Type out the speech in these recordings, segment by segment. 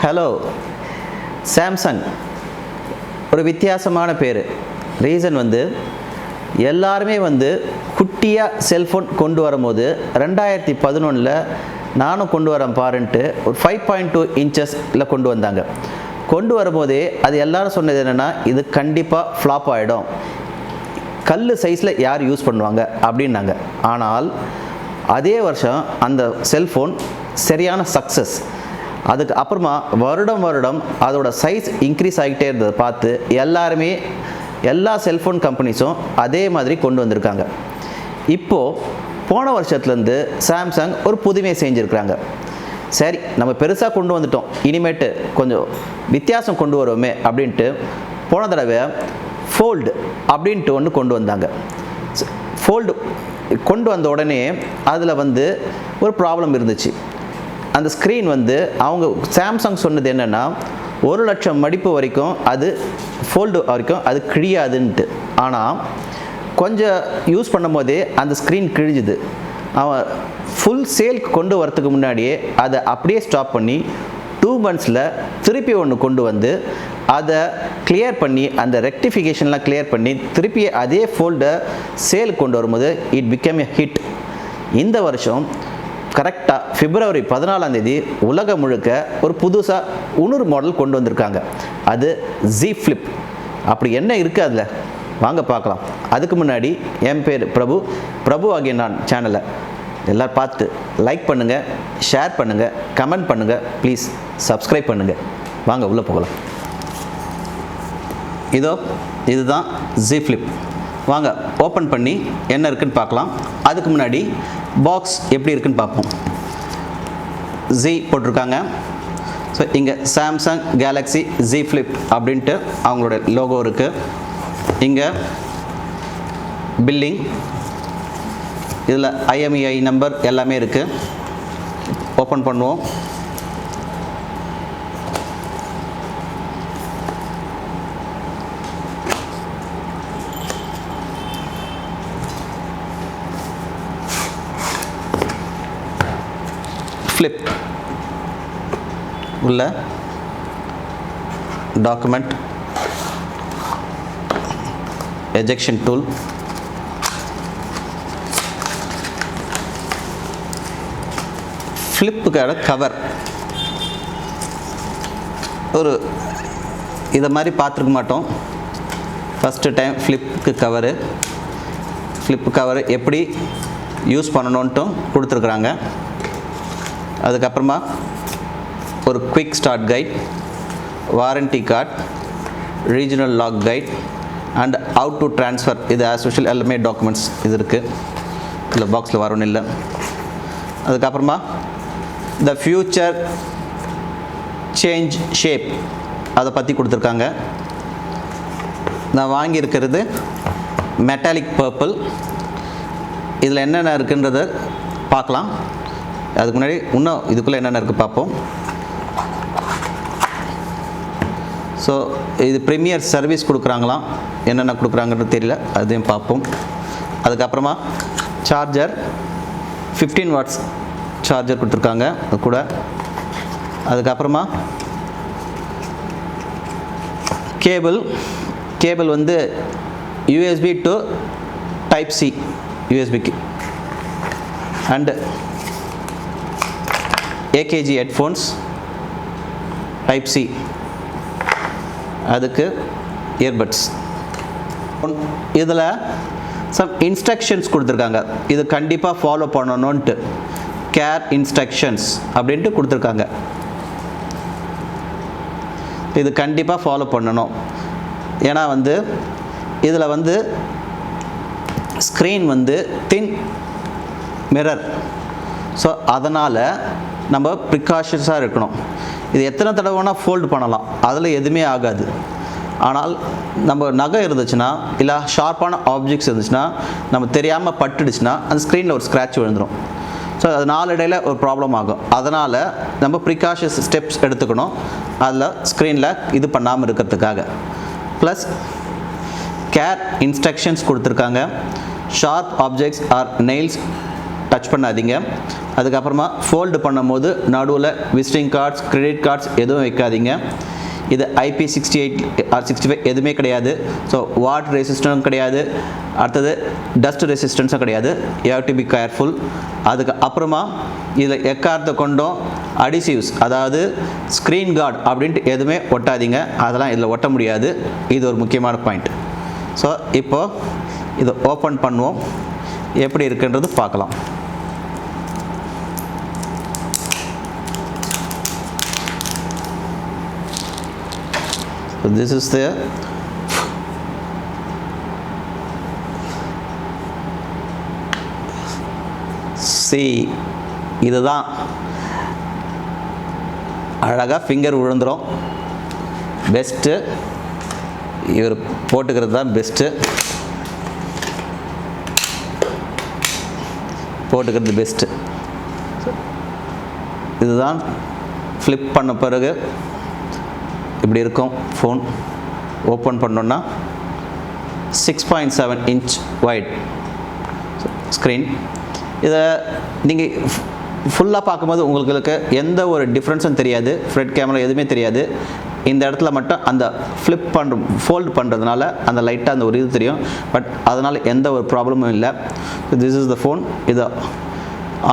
Hello Samsung ஒரு வித்தியாசமான பேர். ரீசன் எல்லாருமே குட்டியாக செல்ஃபோன் கொண்டு வரும்போது 2011 நானும் கொண்டு வரேன் பாருன்ட்டு ஒரு 5.2 இன்ச்சஸில் கொண்டு வந்தாங்க. கொண்டு வரும்போதே அது எல்லாரும் சொன்னது என்னென்னா, இது கண்டிப்பாக ஃப்ளாப் ஆகிடும், கல் சைஸில் யார் யூஸ் பண்ணுவாங்க அப்படின்னாங்க. ஆனால் அதே வருஷம் அந்த செல்ஃபோன் சரியான சக்ஸஸ். அதுக்கு அப்புறமா வருடம் அதோட சைஸ் இன்க்ரீஸ் ஆகிட்டே இருந்ததை பார்த்து எல்லா செல்ஃபோன் கம்பெனிஸும் அதே மாதிரி கொண்டு வந்திருக்காங்க. இப்போது போன வருஷத்துலேருந்து சாம்சங் ஒரு புதுமையை செஞ்சுருக்கிறாங்க. சரி, நம்ம பெருசாக கொண்டு வந்துட்டோம், இனிமேட்டு கொஞ்சம் வித்தியாசம் கொண்டு வருவோமே அப்படின்ட்டு போன தடவை ஃபோல்டு அப்படின்ட்டு ஒன்று கொண்டு வந்தாங்க. ஃபோல்டு கொண்டு வந்த உடனே அதில் ஒரு ப்ராப்ளம் இருந்துச்சு. அந்த ஸ்க்ரீன் அவங்க சாம்சங் சொன்னது என்னென்னா, 1,00,000 மடிப்பு வரைக்கும் அது ஃபோல்டு வரைக்கும் அது கிழியாதுன்ட்டு. ஆனால் கொஞ்சம் யூஸ் பண்ணும் போதே அந்த ஸ்க்ரீன் கிழிஞ்சுது. அவன் ஃபுல் சேல்க்கு கொண்டு வரத்துக்கு முன்னாடியே அதை அப்படியே ஸ்டாப் பண்ணி 2 monthsல திருப்பி ஒன்று கொண்டு வந்து அதை கிளியர் பண்ணி அந்த ரெக்டிஃபிகேஷன்லாம் கிளியர் பண்ணி திருப்பி அதே ஃபோல்டை சேலுக்கு கொண்டு வரும்போது இட் பிகம் எ ஹிட். இந்த வருஷம் கரெக்டாக February 14 உலகம் முழுக்க ஒரு புதுசாக இன்னொரு மாடல் கொண்டு வந்திருக்காங்க. அது Z Flip. அப்படி என்ன இருக்குது அதில், வாங்க பார்க்கலாம். அதுக்கு முன்னாடி என் பேர் பிரபு ஆகிய நான் சேனலை எல்லோரும் பார்த்து லைக் பண்ணுங்கள், ஷேர் பண்ணுங்கள், கமெண்ட் பண்ணுங்கள், ப்ளீஸ் சப்ஸ்கிரைப் பண்ணுங்கள். வாங்க உள்ளே போகலாம். இதுதான் Z Flip. வாங்க ஓப்பன் பண்ணி என்ன இருக்குன்னு பார்க்கலாம். அதுக்கு முன்னாடி பாக்ஸ் எப்படி இருக்குன்னு பார்ப்போம். Z போட்டிருக்காங்க. ஸோ இங்கே சாம்சங் கேலக்ஸி Z Flip அப்படின்ட்டு அவங்களோட லோகோ இருக்குது. இங்கே பில்லிங், இதில் IMEI நம்பர் எல்லாமே இருக்குது. ஓப்பன் பண்ணுவோம். ஃப்ளிப் உள்ள டாக்குமெண்ட், எஜெக்ஷன் டூல், ஃப்ளிப்புக்கான கவர். ஒரு இதை மாதிரி பார்த்துருக்க மாட்டோம், ஃபஸ்ட்டு டைம் ஃப்ளிப்புக்கு கவரு எப்படி யூஸ் பண்ணணுன்ட்டும் கொடுத்துருக்குறாங்க. அதுக்கப்புறமா ஒரு quick start guide, warranty card, regional lock guide and how to transfer. இது ஆஸ் யூஷுவல் எல்லாமே டாக்குமெண்ட்ஸ் இது இருக்குது. இதில் பாக்ஸில் வரணும் இல்லை. அதுக்கப்புறமா த ஃபியூச்சர் சேஞ்ச் ஷேப் அதை பற்றி கொடுத்துருக்காங்க. நான் வாங்கியிருக்கிறது மெட்டாலிக் பர்பிள். இதில் என்னென்ன இருக்குன்றதை பார்க்கலாம். அதுக்கு முன்னாடி இன்னும் இதுக்குள்ளே என்னென்ன இருக்குது பார்ப்போம். ஸோ இது ப்ரீமியர் சர்வீஸ் கொடுக்குறாங்களாம், என்னென்ன கொடுக்குறாங்கன்றது தெரியல, அதையும் பார்ப்போம். அதுக்கப்புறமா சார்ஜர் 15 watts சார்ஜர் கொடுத்துருக்காங்க அது கூட. அதுக்கப்புறமா cable USB to Type C USBக்கு and AKG headphones Type C, அதுக்கு இயர்பட்ஸ். இதில் சம் இன்ஸ்ட்ரக்ஷன்ஸ் கொடுத்துருக்காங்க. இது கண்டிப்பாக ஃபாலோ பண்ணணுன்ட்டு கேர் இன்ஸ்ட்ரக்ஷன்ஸ் அப்படின்ட்டு கொடுத்துருக்காங்க. இது கண்டிப்பாக ஃபாலோ பண்ணணும். ஏன்னா இதில் ஸ்க்ரீன் தின் மிரர். ஸோ அதனால் நம்ம ப்ரிகாஷன்ஸாக இருக்கணும். இது எத்தனை தடவை வேணால் ஃபோல்டு பண்ணலாம், அதில் எதுவுமே ஆகாது. ஆனால் நம்ம நகை இருந்துச்சுன்னா இல்லை ஷார்ப்பான ஆப்ஜெக்ட்ஸ் இருந்துச்சுன்னா நம்ம தெரியாமல் பட்டுடுச்சுன்னா அந்த ஸ்க்ரீனில் ஒரு ஸ்க்ராட்ச் விழுந்துடும். ஸோ அது நாளடையில் ஒரு ப்ராப்ளம் ஆகும். அதனால் நம்ம ப்ரிகாஷன்ஸ் ஸ்டெப்ஸ் எடுத்துக்கணும், அதில் ஸ்க்ரீனில் இது பண்ணாமல் இருக்கிறதுக்காக. ப்ளஸ் கேர் இன்ஸ்ட்ரக்ஷன்ஸ் கொடுத்துருக்காங்க. Sharp objects R nails touch பண்ணாதீங்க. அதுக்கப்புறமா ஃபோல்டு பண்ணும்போது நடுவில் விசிட்டிங் கார்ட்ஸ், கிரெடிட் கார்ட்ஸ் எதுவும் வைக்காதீங்க. இது IP68 ஆர் 65 எதுவுமே கிடையாது. ஸோ வாட்டர் ரெசிஸ்டன்ஸும் கிடையாது, அடுத்தது டஸ்ட் ரெசிஸ்டன்ஸும் கிடையாது. You have to be careful. அதுக்கு அப்புறமா இதில் எக்காரத்தை கொண்டும் அடிசிவ்ஸ், அதாவது ஸ்க்ரீன் கார்டு அப்படின்ட்டு எதுவுமே ஒட்டாதீங்க. அதெல்லாம் இதில் ஒட்ட முடியாது. இது ஒரு முக்கியமான பாயிண்ட். ஸோ இப்போது இதை ஓப்பன் பண்ணுவோம், எப்படி இருக்குன்றது பார்க்கலாம். So this is the see, இதுதான் அழகாக ஃபிங்கர் விழுந்துடும். பெஸ்ட்டு இவர் போட்டுக்கிறது தான் பெஸ்ட்டு, போட்டுக்கிறது பெஸ்ட்டு. இதுதான் ஃப்ளிப் பண்ண பிறகு இப்படி இருக்கும். ஃபோன் ஓப்பன் பண்ணோன்னா 6.7 இன்ச் வைட் ஸ்க்ரீன். இதை நீங்கள் ஃபுல்லாக பார்க்கும்போது உங்களுக்கு எந்த ஒரு டிஃப்ரென்ஸும் தெரியாது, ஃப்ரண்ட் கேமரா எதுவுமே தெரியாது. இந்த இடத்துல மட்டும் அந்த ஃப்ளிப் ஃபோல்டு பண்ணுறதுனால அந்த லைட்டாக அந்த ஒரு இது தெரியும். பட் அதனால் எந்த ஒரு ப்ராப்ளமும் இல்லை. This is the phone. இதை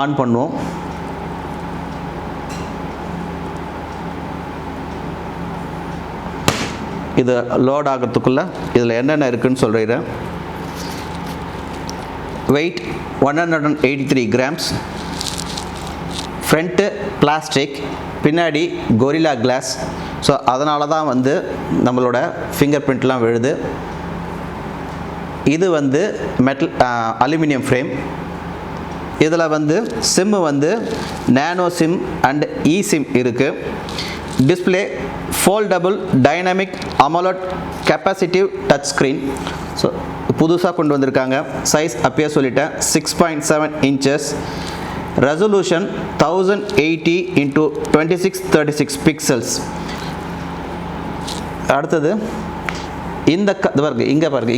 ஆன் பண்ணுவோம். இது லோட் ஆகிறதுக்குள்ளே இதில் என்னென்ன இருக்குதுன்னு சொல்கிறேன். வெயிட் 183 கிராம்ஸ், ஃப்ரண்ட்டு பிளாஸ்டிக், பின்னாடி கொரில்லா கிளாஸ். ஸோ அதனால தான் வந்து நம்மளோட ஃபிங்கர் பிரிண்ட்லாம் விழுது. இது வந்து மெட்டல் அலுமினியம் ஃப்ரேம். இதில் வந்து சிம்மு வந்து நானோ சிம் அண்ட் eSIM இருக்குது. Display foldable dynamic AMOLED capacitive touch screen. So புதுசாக கொண்டு வந்திருக்காங்க. சைஸ் அப்பயே சொல்லிட்டேன், 6.7 inches. Resolution 1080 × 2636 pixels. அடுத்தது இந்த பாருங்க,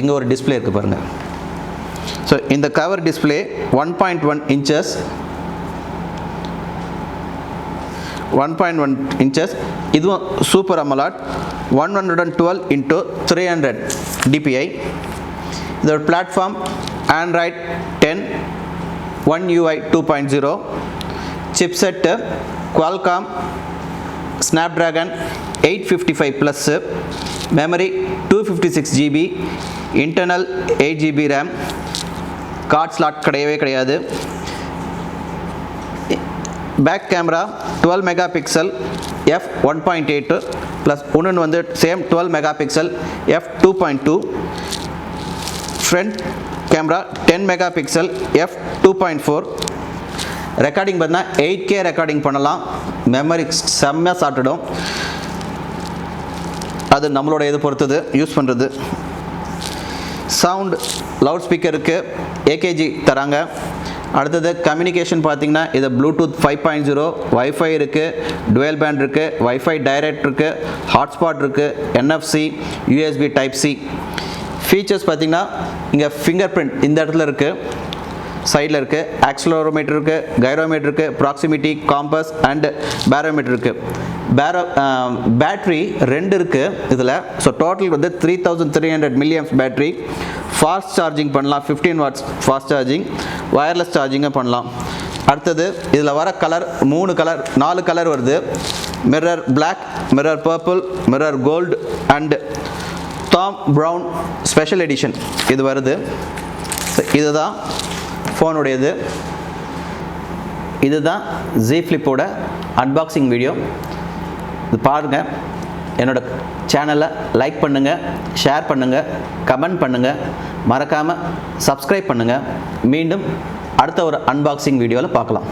இங்கே ஒரு டிஸ்பிளே இருக்குது பாருங்கள். ஸோ இந்த கவர் டிஸ்பிளே 1.1 inches, 1.1 inches. இதுவும் சூப்பர் AMOLED 112 × 300 dpi. இதோட platform Android 10, OneUI 2.0, chipset Qualcomm Snapdragon 855+, memory 256 GB, internal 8 GB RAM, card slot கிடையவே கிடையாது. Back camera 12 megapixel f1.8 plus ஒன்று வந்து same 12 megapixel f2.2. Front camera 10 megapixel f2.4. Recording பார்த்தீங்கன்னா 8K recording பண்ணலாம். Memory செம்மையாக சாப்பிட்டுடும். அது நம்மளோட இது பொறுத்தது யூஸ் பண்ணுறது. சவுண்ட் லவுட் ஸ்பீக்கர் இருக்குது, AKG தராங்க. அடுத்தது கம்யூனிகேஷன் பார்த்திங்கன்னா இது ப்ளூடூத் 5.0, வைஃபை இருக்குது, டுவெல் பேண்ட் இருக்குது, வைஃபை டைரக்ட் இருக்குது, ஹாட்ஸ்பாட் இருக்குது, NFC, USB Type-C. ஃபீச்சர்ஸ் பார்த்திங்கன்னா இங்கே ஃபிங்கர் பிரிண்ட் இந்த இடத்துல இருக்குது, சைடில் இருக்குது, ஆக்சிலரோமீட்டர் இருக்குது, கைரோமீட்டர் இருக்குது, ப்ராக்சிமிட்டி, காம்பஸ் அண்ட் பேரோமீட்டர் இருக்குது. பேட்ரி 2 இருக்குது இதில். ஸோ டோட்டல் வந்து 3300 mAh பேட்ரி. ஃபாஸ்ட் சார்ஜிங் பண்ணலாம், 15 வாட்ஸ் ஃபாஸ்ட் சார்ஜிங், வயர்லெஸ் சார்ஜிங்கும் பண்ணலாம். அடுத்தது இதில் வர கலர் 4 கலர் வருது. Mirror black, mirror purple, mirror gold and Thom Browne special edition இது வருது. இதுதான் ஃபோனுடையது. இதுதான் Z Flipஓட அன்பாக்சிங் வீடியோ. இது பாருங்கள். என்னோட சேனலை லைக் பண்ணுங்கள், ஷேர் பண்ணுங்கள், கமெண்ட் பண்ணுங்கள், மறக்காமல் சப்ஸ்கிரைப் பண்ணுங்கள். மீண்டும் அடுத்த ஒரு அன்பாக்சிங் வீடியோவில் பார்க்கலாம்.